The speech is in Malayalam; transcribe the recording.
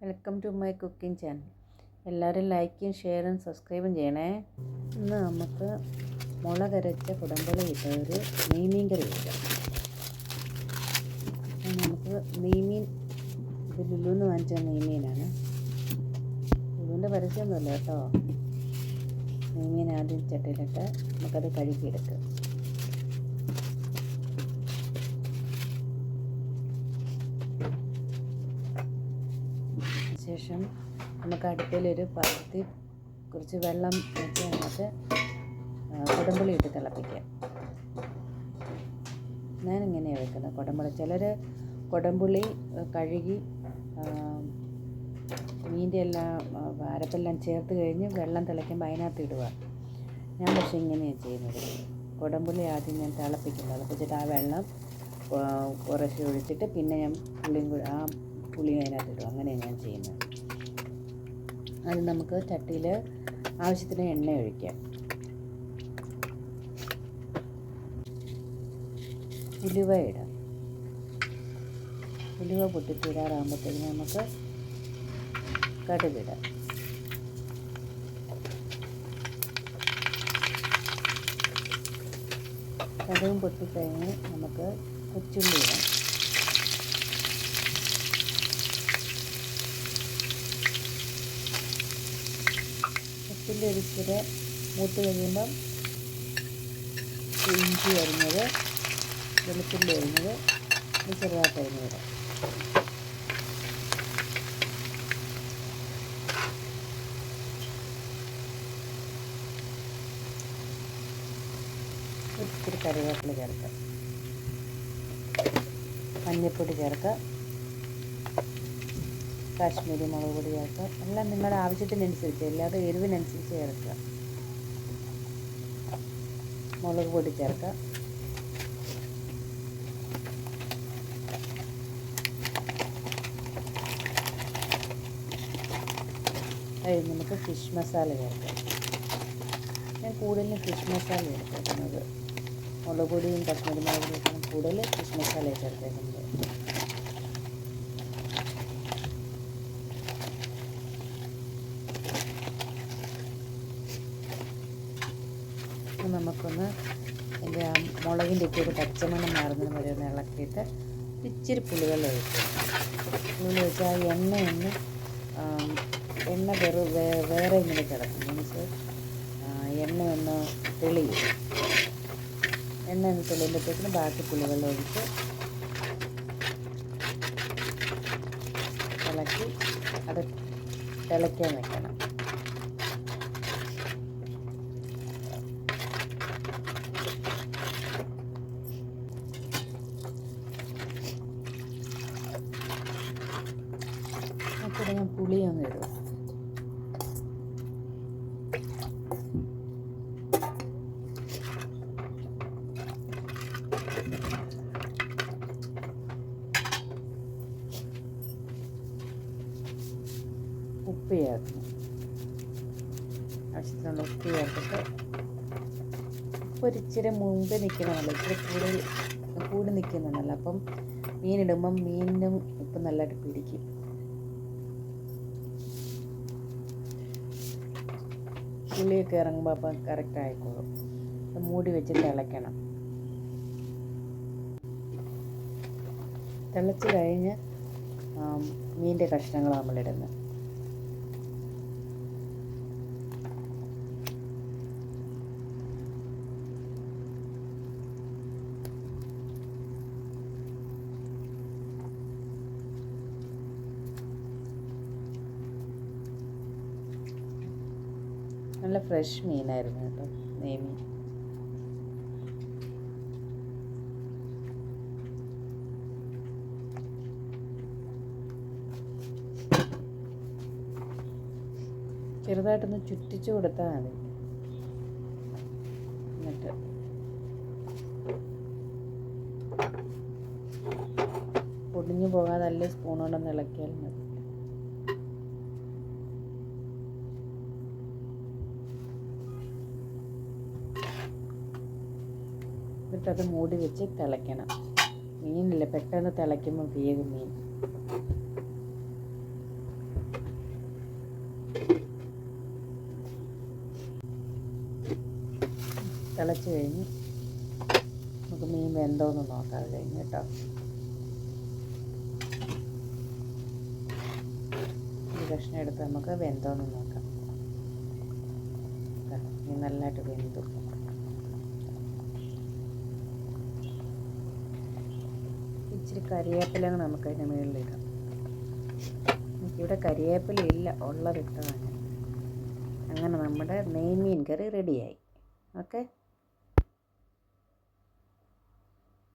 Welcome to my cooking channel. എല്ലാവരും ലൈക്കും ഷെയറും സബ്സ്ക്രൈബും ചെയ്യണേ. ഇന്ന് നമുക്ക് മുളകരച്ച കുടമ്പുളി ഇട്ട ഒരു നെയ്മീൻ കറി വയ്ക്കാം. നമുക്ക് നെയ്മീൻ ഇത് ലുലുന്ന് വാങ്ങിച്ച നെയ്മീനാണ്. ലുലുവിൻ്റെ പരസ്യമൊന്നുമല്ല കേട്ടോ. നെയ്മീൻ ആദ്യം ചട്ടിയിലിട്ട് നമുക്കത് കഴുകിയെടുക്കാം. ശേഷം നമുക്ക് അടുപ്പിലൊരു പാത്രത്തിൽ കുറച്ച് വെള്ളം വെച്ച് അതിനകത്ത് കുടമ്പുളി ഇട്ട് തിളപ്പിക്കാം. ഞാനിങ്ങനെയാണ് വെക്കുന്നത് കുടമ്പുളി. ചിലർ കുടമ്പുളി കഴുകി മീൻ്റെ എല്ലാം അരപ്പെല്ലാം ചേർത്ത് കഴിഞ്ഞ് വെള്ളം തിളയ്ക്കുമ്പോൾ അതിനകത്ത് ഇടുക. ഞാൻ പക്ഷേ ഇങ്ങനെയാണ് ചെയ്യുന്നത്. കുടമ്പുളി ആദ്യം ഞാൻ തിളപ്പിച്ചിട്ട് ആ വെള്ളം കുറച്ച് ഒഴിച്ചിട്ട് പിന്നെ ഞാൻ പുളി അതിനകത്ത് ഇടും. അങ്ങനെയാണ് ഞാൻ ചെയ്യുന്നത്. അത് നമുക്ക് ചട്ടിയിൽ ആവശ്യത്തിന് എണ്ണ ഒഴിക്കാം. ഉലുവ ഇടാം. ഉലുവ പൊട്ടിച്ചൂടാറാകുമ്പോഴത്തേക്കും നമുക്ക് കടുകിടാം. കടുകും പൊട്ടിക്കഴിഞ്ഞ് നമുക്ക് കൊച്ചുള്ളി ഇടാം. കൊച്ചുള്ളി ഒരിച്ചിരി മൂത്ത് കഴിയുമ്പം ഇഞ്ചി അരിഞ്ഞത്, വെളുത്തുള്ളി അരിഞ്ഞത് ചെറുതായിട്ട് അരിഞ്ഞിടാം. ഒരിച്ചിരി കറിവേപ്പില ചേർക്കാം. മഞ്ഞൾപ്പൊടി ചേർക്കാം. കാശ്മീരി മുളക് പൊടി ചേർക്കുക. എല്ലാം നിങ്ങളുടെ ആവശ്യത്തിനനുസരിച്ച്, എല്ലാവരുടെ എരിവിനനുസരിച്ച് ചേർക്കുക. മുളക് പൊടി ചേർക്കുക. കഴിഞ്ഞ് നമുക്ക് ഫിഷ് മസാല ചേർക്കാം. ഞാൻ കൂടുതലും ഫിഷ് മസാല ചേർക്കുന്നത്. മുളക് പൊടിയും കാശ്മീരി മുളക് പൊടിയും കൂടുതൽ ഫിഷ് മസാല ചേർത്തേക്കുന്നത്. നമുക്കൊന്ന് എൻ്റെ ആ മുളകിൻ്റെ ഒക്കെ ഒരു പച്ചമണം മാറുന്നതിന് വരെ ഒന്ന് ഇളക്കിയിട്ട് ഇച്ചിരി പുളിവെള്ളം ഒഴിക്കുക. പുളിവെള്ളം ഒഴിച്ചാൽ ആ എണ്ണ വേറെ ഇങ്ങനെ കിടക്കും. മീൻസ് എണ്ണ ഒന്ന് തെളിയും. എണ്ണ ഒന്ന് തെളിയുമ്പോഴത്തേക്കിന് ബാക്കി പുളിവെള്ളം ഒഴിച്ച് ഇളക്കി അത് തിളയ്ക്കാൻ വെക്കണം. അപ്പോൾ ഞാൻ പുളി അങ്ങ് ഇടും. ഉപ്പ് ചേർക്കണം. ആവശ്യത്തിനുള്ള ഉപ്പ് ചേർത്തിട്ട് ഒരിച്ചിരി മുമ്പ് നിൽക്കണമല്ലോ, ഇച്ചിരി കൂടി നിൽക്കുന്നുണ്ടല്ലോ. അപ്പം മീനിടുമ്പം മീനിനും ഉപ്പ് നല്ലതായിട്ട് പിടിക്കും. പുളിയൊക്കെ ഇറങ്ങുമ്പോൾ അപ്പം കറക്റ്റ് ആയിക്കോളും. മൂടി വെച്ച് തിളയ്ക്കണം. തിളച്ച് കഴിഞ്ഞ് മീൻ്റെ കഷ്ണങ്ങൾ നമ്മളിടുന്നത്. നല്ല ഫ്രഷ് മീനായിരുന്നു കേട്ടോ, നെയ്മീൻ. ചെറുതായിട്ടൊന്ന് ചുറ്റിച്ചു കൊടുത്താൽ മതി. എന്നിട്ട് പൊടിഞ്ഞു പോകാതെ നല്ല സ്പൂൺ കൊണ്ടൊന്ന് ഇളക്കിയാൽ മതി. എന്നിട്ടത് മൂടി വെച്ച് തിളയ്ക്കണം. മീനില്ല, പെട്ടെന്ന് തിളയ്ക്കുമ്പോൾ വേഗം മീൻ. തിളച്ച് കഴിഞ്ഞ് നമുക്ക് മീൻ വെന്തോന്ന് നോക്കാം കഴിഞ്ഞ് കേട്ടോ. ഈ കഷ്ണം എടുത്ത് നമുക്ക് വെന്തോന്ന് നോക്കാം. മീൻ നല്ലതായിട്ട് വെന്തു. ഇച്ചിരി കരിവേപ്പില നമുക്ക് അതിൻ്റെ മുകളിലിടാം. എനിക്കിവിടെ കരിവേപ്പില ഇല്ല, ഉള്ളതിട്ടതാണ്. അങ്ങനെ നമ്മുടെ നെയ്മീൻ കറി റെഡിയായി. ഓക്കെ.